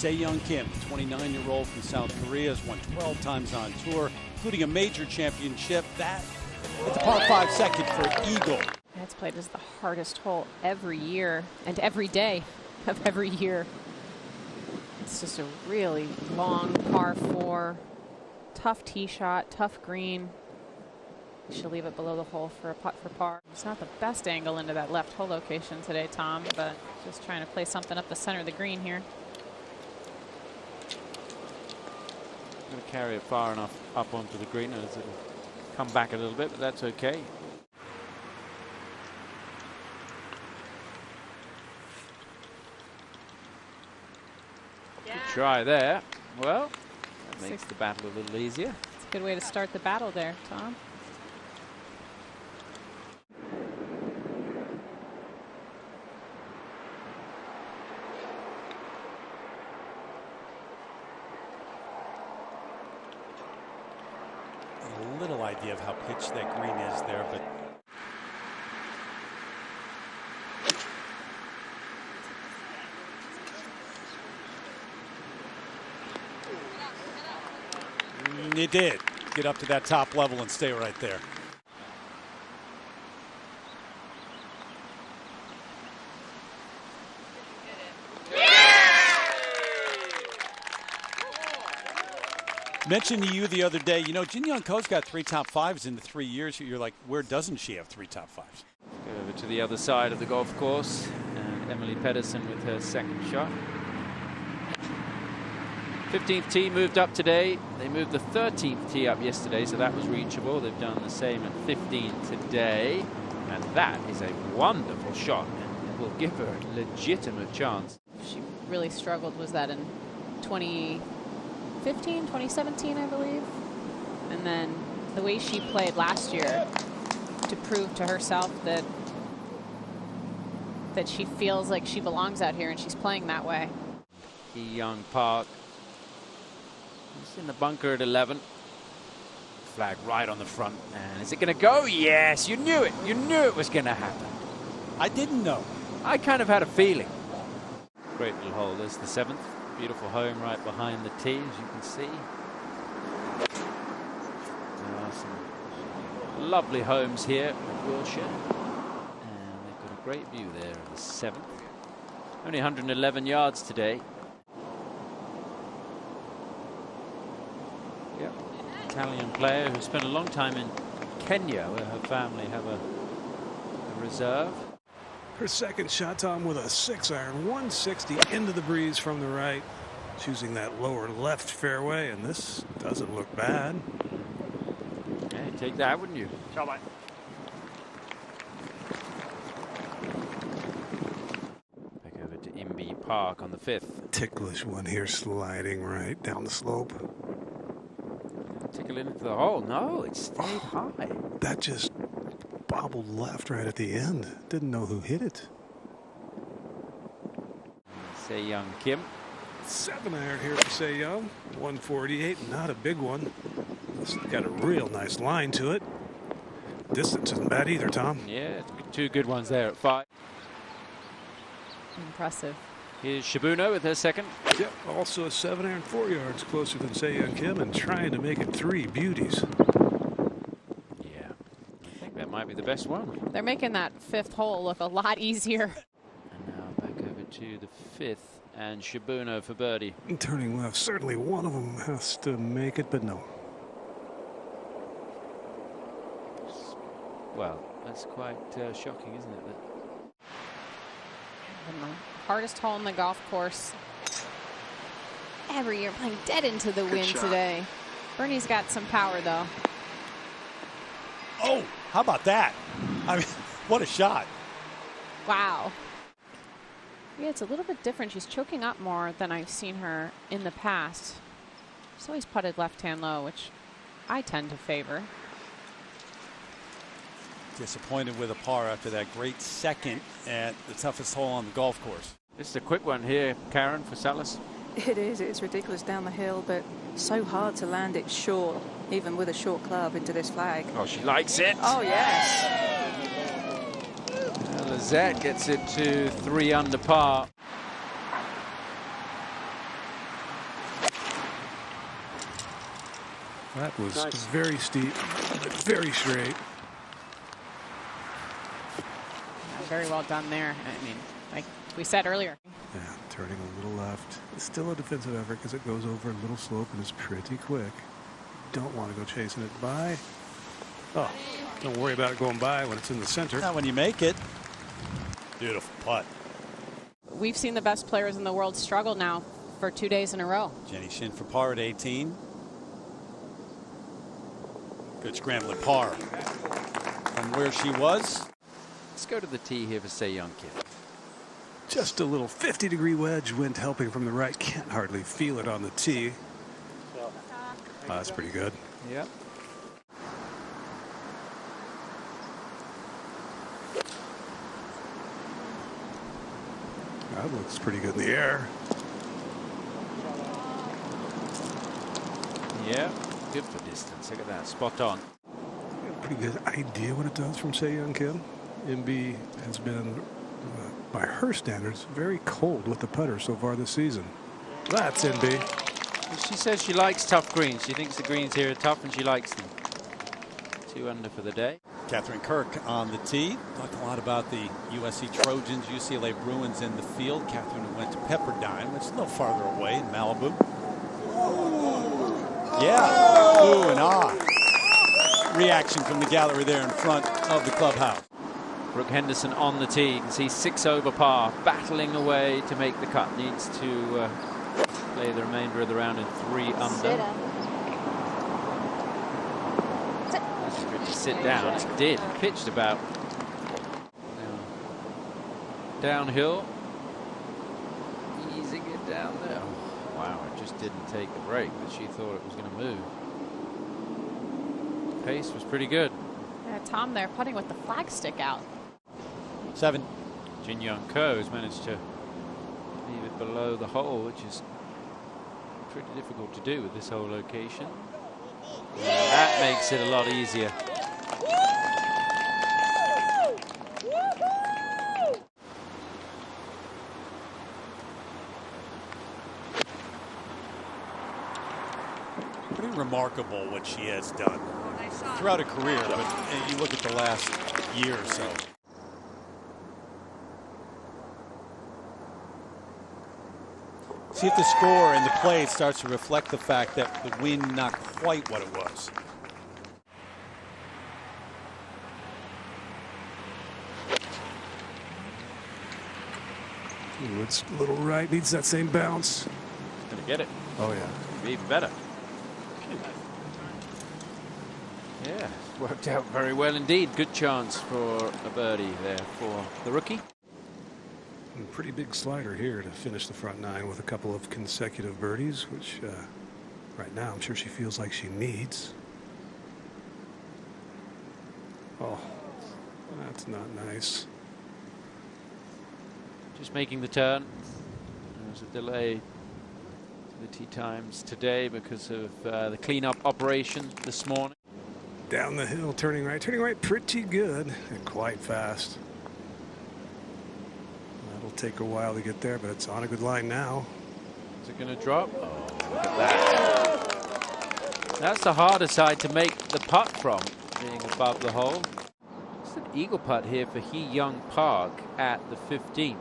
Se-young Kim, 29-year-old from South Korea, has won 12 times on tour, including a major championship. That at the par 5 second for Eagle. That's played as the hardest hole every year and every day of every year. It's just a really long par 4, tough tee shot, tough green. She'll leave it below the hole for a putt for par. It's not the best angle into that left hole location today, Tom, but just trying to play something up the center of the green here. Going to carry it far enough up onto the green as it'll come back a little bit, but that's okay. Good try there. Well, that makes the battle a little easier. It's a good way to start the battle there, Tom. A little idea of how pitched that green is there, but it did get up to that top level and stay right there. Mentioned to you the other day, you know, Jin Young Ko's got 3 top 5s in the 3 years. You're like, where doesn't she have 3 top 5s? Go over to the other side of the golf course, and Emily Pedersen with her second shot. 15th tee moved up today. They moved the 13th tee up yesterday, so that was reachable. They've done the same at 15 today, and that is a wonderful shot, and it will give her a legitimate chance. She really struggled, was that in 2015, 2017, I believe? And then the way she played last year to prove to herself that she feels like she belongs out here, and she's playing that way. Young Park. He's in the bunker at 11. Flag right on the front. And is it going to go? Yes, you knew it. You knew it was going to happen. I didn't know. I kind of had a feeling. Great little hole. There's the 7th. Beautiful home right behind the tee, as you can see. There are some lovely homes here at Wilshire. And they've got a great view there of the 7th. Only 111 yards today. Yep. Italian player who spent a long time in Kenya, where her family have a reserve. Her second shot, Tom, with a 6-iron, 160 into the breeze from the right, choosing that lower left fairway, and this doesn't look bad. Yeah, take that, wouldn't you? Back over to Imby Park on the 5th. Ticklish one here, sliding right down the slope. Tickle into the hole. No, it stayed high. That just bobbled left right at the end. Didn't know who hit it. Se-young Kim. 7-iron here for Se-young. 148, not a big one. It's got a real nice line to it. Distance isn't bad either, Tom. Yeah, 2 good ones there at 5. Impressive. Here's Shibuno with her second. Yep, also a 7-iron, 4 yards closer than Se-young Kim, and trying to make it 3 beauties. Yeah, I think that might be the best one. They're making that 5th hole look a lot easier. And now back over to the 5th, and Shibuno for birdie. Turning left, certainly one of them has to make it, but no. Well, that's quite shocking, isn't it? The hardest hole in the golf course every year, playing dead into the wind today. Bernie's got some power, though. Oh, how about that? I mean, what a shot. Wow. Yeah, it's a little bit different. She's choking up more than I've seen her in the past. She's always putted left-hand low, which I tend to favor. Disappointed with a par after that great second at the toughest hole on the golf course. This is a quick one here, Karen, for Salas. It is. It's ridiculous down the hill, but so hard to land it short, even with a short club, into this flag. Oh, she likes it. Oh, yes. Lizette gets it to 3 under par. That was very steep, very straight. Very well done there. I mean, like we said earlier. Yeah, turning a little left. It's still a defensive effort because it goes over a little slope and is pretty quick. Don't want to go chasing it by. Oh, don't worry about it going by when it's in the center. Not when you make it. Beautiful putt. We've seen the best players in the world struggle now for 2 days in a row. Jenny Shin for par at 18. Good scrambling par from where she was. Let's go to the tee here for Se-Young Kim. Just a little 50-degree wedge, wind helping from the right. Can't hardly feel it on the tee. Oh, that's pretty good. Yep. That looks pretty good in the air. Yeah, good for distance. Look at that, spot on. Pretty good idea what it does from Se-Young Kim. MB has been, by her standards, very cold with the putter so far this season. That's MB. She says she likes tough greens. She thinks the greens here are tough and she likes them. 2 under for the day. Catherine Kirk on the tee. Talked a lot about the USC Trojans, UCLA Bruins in the field. Catherine went to Pepperdine, which is a little farther away in Malibu. Yeah. Ooh and ah. Reaction from the gallery there in front of the clubhouse. Brooke Henderson on the tee. You can see 6 over par, battling away to make the cut. Needs to play the remainder of the round in 3 under. Sit down. It did. Pitched about downhill. Easing it down there. Oh, wow, it just didn't take the break, but she thought it was going to move. Pace was pretty good. Yeah, Tom there putting with the flag stick out. 7. Jin Young Ko has managed to leave it below the hole, which is pretty difficult to do with this whole location. And that makes it a lot easier. Pretty remarkable what she has done throughout her career, but you look at the last year or so. See if the score and the play starts to reflect the fact that the wind not quite what it was. Ooh, it's a little right, needs that same bounce. Gonna get it. Oh yeah. Be even better. Yeah, worked out very well indeed. Good chance for a birdie there for the rookie. A pretty big slider here to finish the front 9 with a couple of consecutive birdies, which right now I'm sure she feels like she needs. Oh, that's not nice. Just making the turn. There's a delay to the tee times today because of the cleanup operation this morning. Down the hill, turning right pretty good and quite fast. That'll take a while to get there, but it's on a good line now. Is it going to drop? Oh, look at that. That's the harder side to make the putt from, being above the hole. It's an eagle putt here for Hee Young Park at the 15th.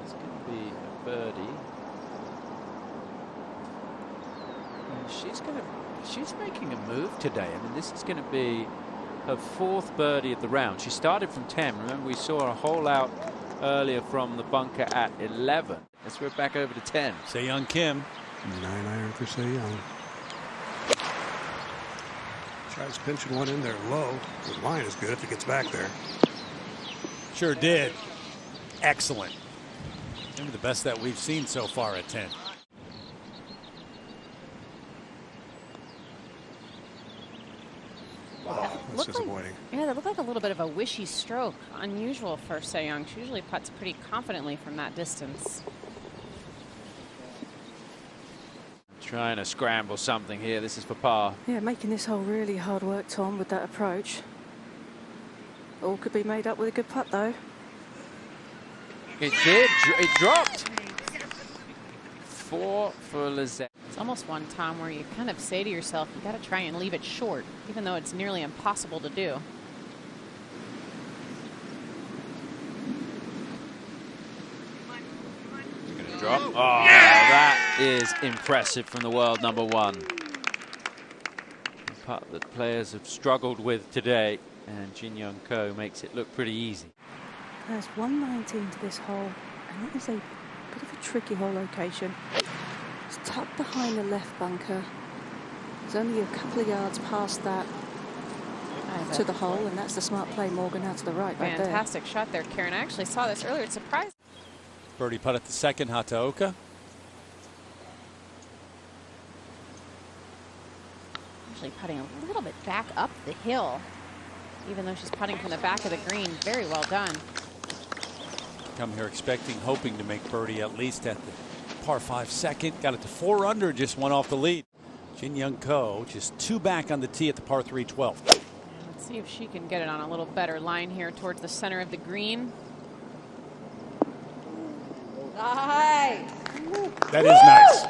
It's going to be a birdie. She's making a move today. I mean, this is going to be her 4th birdie of the round. She started from 10. Remember, we saw a hole out earlier from the bunker at 11. Let's go back over to 10. Se-Young Kim. 9 iron for Se-Young. Tries pinching one in there low. The line is good if it gets back there. Sure did. Excellent. Maybe the best that we've seen so far at 10. That's disappointing. Yeah, that looked like a little bit of a wishy stroke. Unusual for Se-Young. She usually putts pretty confidently from that distance. Trying to scramble something here. This is for par. Yeah, making this hole really hard work, Tom, with that approach. All could be made up with a good putt, though. It did. It dropped. 4 for Lizette. It's almost one, Tom, where you kind of say to yourself, you got to try and leave it short, even though it's nearly impossible to do. Gonna drop. Oh, that is impressive from the world number 1. The putt that players have struggled with today, and Jin Young Ko makes it look pretty easy. There's 119 to this hole, and it is a bit of a tricky hole location. It's tucked behind the left bunker. There's only a couple of yards past that to the hole, and that's the smart play, Morgan, out to the right. Fantastic shot there, Karen. I actually saw this earlier. It's surprising. Birdie putt at the second, Hataoka. Actually putting a little bit back up the hill, even though she's putting from the back of the green. Very well done. Come here expecting, hoping to make birdie at least at the par 5 second. Got it to 4 under, just one off the lead. Jin Young Ko just 2 back on the tee at the par 3 12th. Let's see if she can get it on a little better line here towards the center of the green. Nice. That is nice.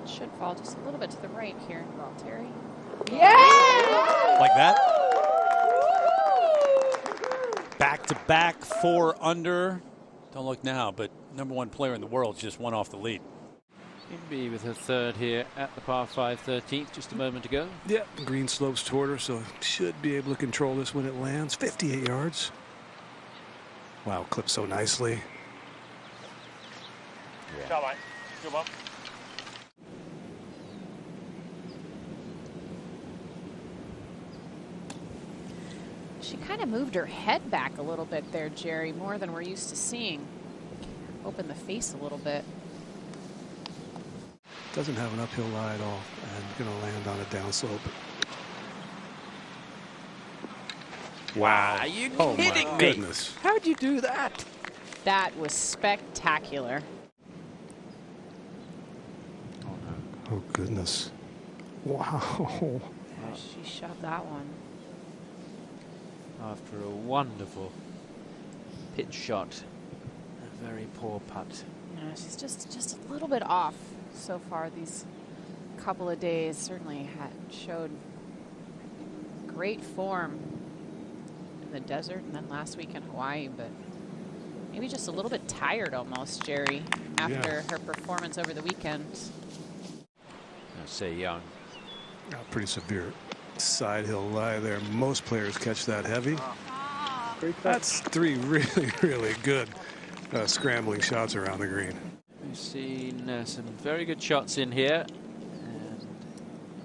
Should fall just a little bit to the right here, Terry. Yeah! Like that. Back to back, 4 under. Don't look now, but number 1 player in the world just one off the lead. Inbee with her 3rd here at the par 5 13th just a moment ago. Yeah, green slopes toward her, so should be able to control this when it lands. 58 yards. Wow, clipped so nicely. Yeah. She kind of moved her head back a little bit there, Jerry, more than we're used to seeing. Open the face a little bit. Doesn't have an uphill lie at all, and going to land on a downslope. Wow. Are you Oh kidding my me? goodness. How'd you do that? That was spectacular. Oh goodness. Wow. She shoved that one. After a wonderful pitch shot, a very poor putt. Yeah, she's just a little bit off so far these couple of days. Certainly had showed great form in the desert and then last week in Hawaii, but maybe just a little bit tired almost, Jerry, after her performance over the weekend. I'll say Young. Pretty severe side hill lie there. Most players catch that heavy. That's 3 really, really good scrambling shots around the green. We've seen some very good shots in here, and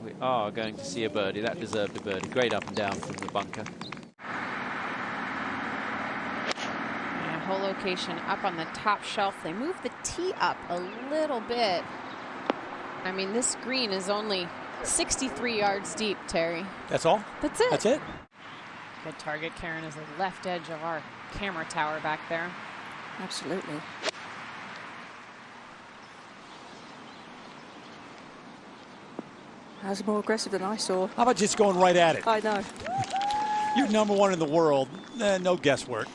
we are going to see a birdie. That deserved a birdie. Great up and down from the bunker. Yeah, hole location up on the top shelf. They moved the tee up a little bit. I mean, this green is only 63 yards deep, Terry. That's all? That's it. That's it? Good target, Karen, is the left edge of our camera tower back there. Absolutely. That's more aggressive than I saw. How about just going right at it? I know. You're number 1 in the world. No guesswork.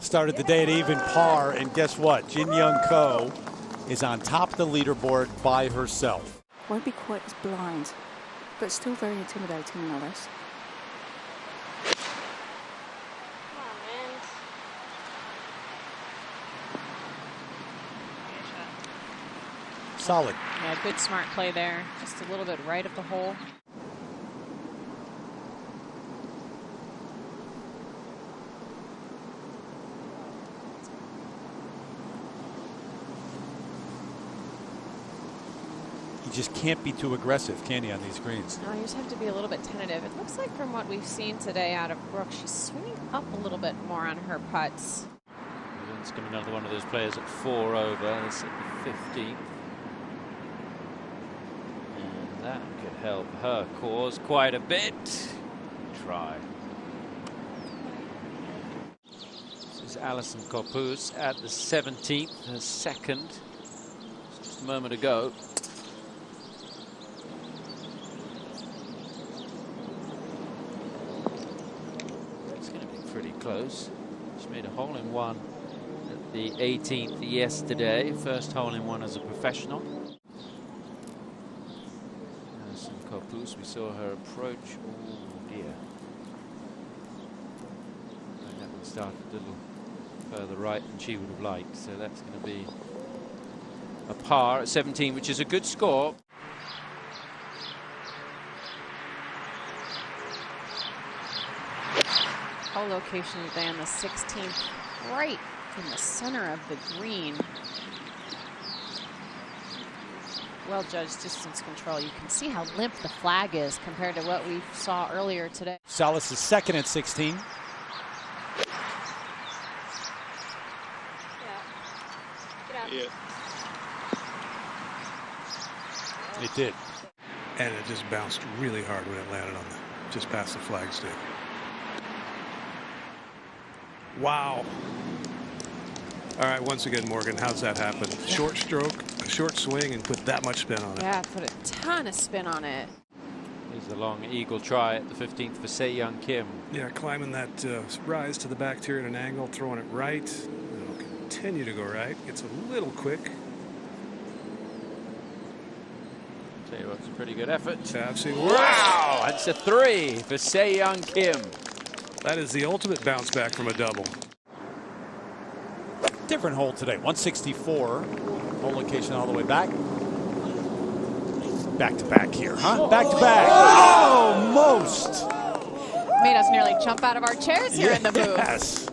Started the day at even par, and guess what? Jin Young Ko is on top of the leaderboard by herself. Won't be quite as blind, but still very intimidating nonetheless. Solid. Yeah, good smart play there. Just a little bit right of the hole. You just can't be too aggressive, can you, on these greens? No, you just have to be a little bit tentative. It looks like from what we've seen today out of Brooke, she's swinging up a little bit more on her putts. It's going to be another one of those players at 4 over. This at the 15th. And that could help her cause quite a bit. Try. This is Alison Corpus at the 17th, her second. Just a moment ago. close. She made a hole-in-one at the 18th yesterday. First hole-in-one as a professional. Some Corpus, we saw her approach. Oh dear. And that one started a little further right than she would have liked. So that's going to be a par at 17, which is a good score. Hole location today on the 16th, right in the center of the green. Well judged distance control. You can see how limp the flag is compared to what we saw earlier today. Salas is second at 16. Yeah. It did. And it just bounced really hard when it landed on the, just past the flag stick. Wow. All right, once again, Morgan, how's that happen? Short stroke, a short swing, and put that much spin on it. Yeah, put a ton of spin on it. Here's the long eagle try at the 15th for Se-Young Kim. Yeah, climbing that rise to the back tier at an angle, throwing it right. It'll continue to go right. Gets a little quick. Tell you what, it's a pretty good effort. Absolutely. Wow, that's a 3 for Se-Young Kim. That is the ultimate bounce back from a double. Different hole today, 164. Hole location all the way back. Back to back here, huh? Back to back. Almost. Made us nearly jump out of our chairs here in the booth. Yes.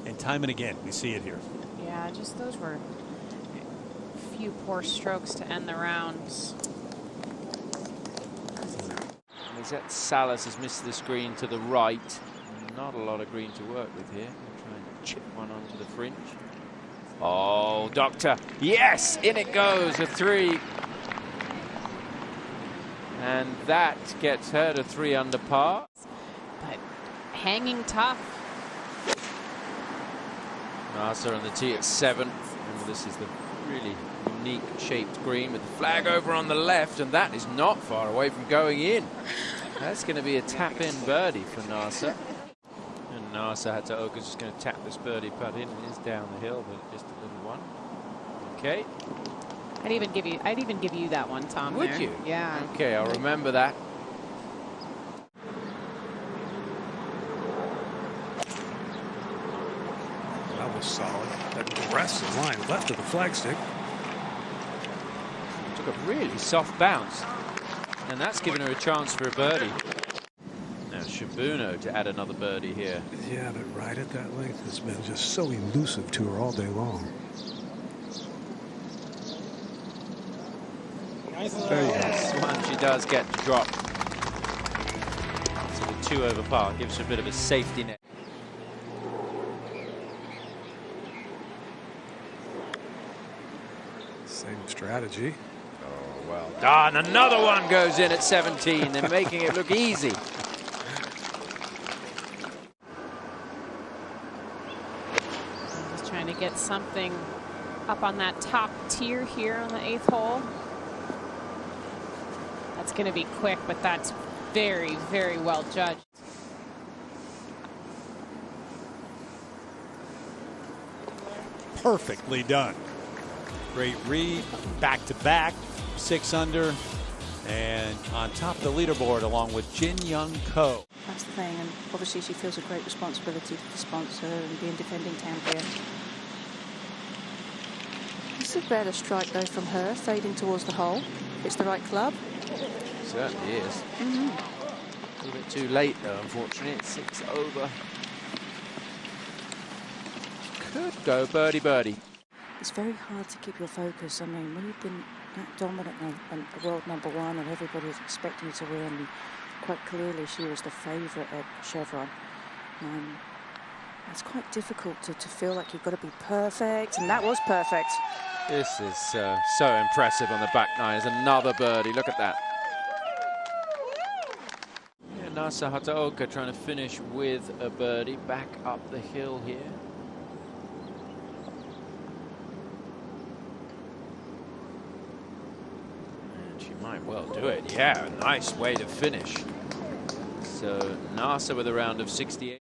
And time and again, we see it here. Yeah, just those were a few poor strokes to end the rounds. Lizette Salas has missed the screen to the right. Not a lot of green to work with here. We'll try and chip one onto the fringe. Oh, Doctor. Yes, in it goes, a 3. And that gets her to 3 under par. But hanging tough. Nasa on the tee at 7. Remember, this is the really unique shaped green with the flag over on the left, and that is not far away from going in. That's going to be a tap-in birdie for Nasa. And Nasa Hataoka's just going to tap this birdie putt in. It is down the hill, but just a little one. Okay. I'd even give you that one, Tom. Would there. you? Yeah. Okay, I'll remember that. That was solid. Aggressive line left of the flagstick. Took a really soft bounce. And that's given her a chance for a birdie. Now Shibuno to add another birdie here. Yeah, but right at that length has been just so elusive to her all day long. There you go. This one she does get to drop. So the 2 over par gives her a bit of a safety net. Same strategy. Oh, well done. Another one goes in at 17. They're making it look easy. Just trying to get something up on that top tier here on the 8th hole. That's going to be quick, but that's very, very well judged. Perfectly done. Great read, back to back, 6 under, and on top of the leaderboard along with Jin Young Ko. That's the thing, and obviously she feels a great responsibility to the sponsor and being defending champion. This is a better strike though from her, fading towards the hole. It's the right club. Certainly is. A little bit too late though, unfortunately. It's 6 over. Could go birdie birdie. It's very hard to keep your focus. I mean, when you've been that dominant and the world #1 and everybody's expecting you to win, and quite clearly she was the favourite at Chevron. It's quite difficult to feel like you've got to be perfect, and that was perfect. This is so impressive on the back nine. There's another birdie. Look at that. Yeah, Nasa Hataoka trying to finish with a birdie back up the hill here. Might well do it. Yeah, nice way to finish. So NASA with a round of 68.